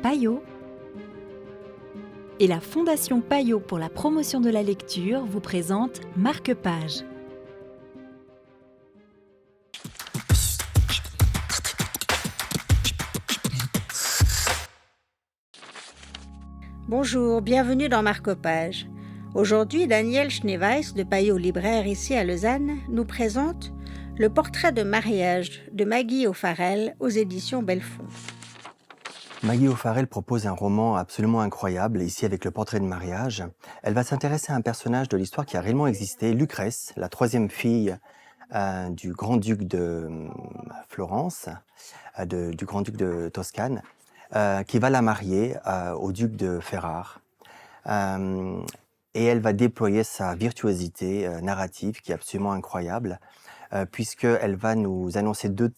Payot et la Fondation Payot pour la promotion de la lecture vous présente Marque-Page. Bonjour, bienvenue dans Marque-Page. Aujourd'hui, Daniel Schneeweiss de Payot Libraire ici à Lausanne nous présente le portrait de mariage de Maggie O'Farrell aux éditions Belfond. Maggie O'Farrell propose un roman absolument incroyable, ici avec le portrait de mariage. Elle va s'intéresser à un personnage de l'histoire qui a réellement existé, Lucrèce, la troisième fille du grand-duc de Florence, du grand-duc de Toscane, qui va la marier au duc de Ferrare. Et elle va déployer sa virtuosité narrative qui est absolument incroyable, puisqu'elle va nous annoncer dès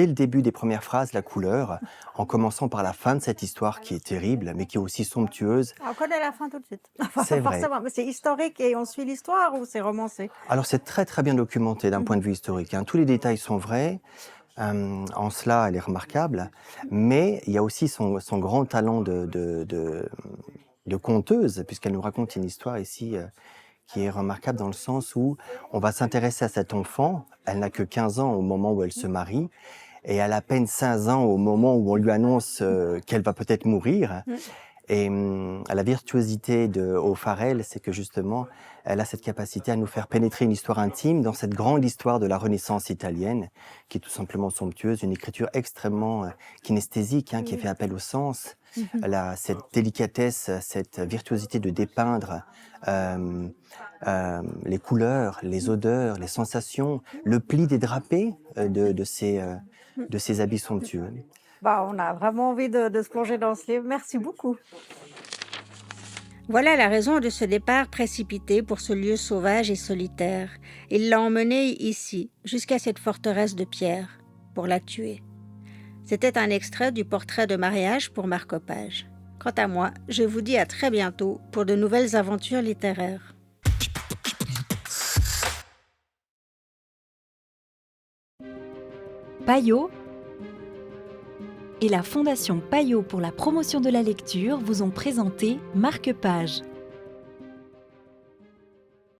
le début des premières phrases la couleur, en commençant par la fin de cette histoire qui est terrible, mais qui est aussi somptueuse. On connaît la fin tout de suite. C'est vrai. Forcément, mais c'est historique et on suit l'histoire ou c'est romancé? Alors c'est très très bien documenté d'un point de vue historique, hein. Tous les détails sont vrais, en cela elle est remarquable, mais il y a aussi son grand talent de conteuse, puisqu'elle nous raconte une histoire ici qui est remarquable dans le sens où on va s'intéresser à cette enfant. Elle n'a que 15 ans au moment où elle se marie et elle a à peine 15 ans au moment où on lui annonce qu'elle va peut-être mourir. Et la virtuosité de O'Farrell, c'est que justement, elle a cette capacité à nous faire pénétrer une histoire intime dans cette grande histoire de la Renaissance italienne, qui est tout simplement somptueuse, une écriture extrêmement kinesthésique, hein, qui fait appel au sens. Elle a cette délicatesse, cette virtuosité de dépeindre les couleurs, les odeurs, les sensations, le pli des drapés de ces habits somptueux. On a vraiment envie de se plonger dans ce livre. Merci beaucoup. Voilà la raison de ce départ précipité pour ce lieu sauvage et solitaire. Il l'a emmenée ici, jusqu'à cette forteresse de pierre, pour la tuer. C'était un extrait du portrait de mariage pour Marque-Page. Quant à moi, je vous dis à très bientôt pour de nouvelles aventures littéraires. Payot et la Fondation Payot pour la promotion de la lecture vous ont présenté Marque-Page.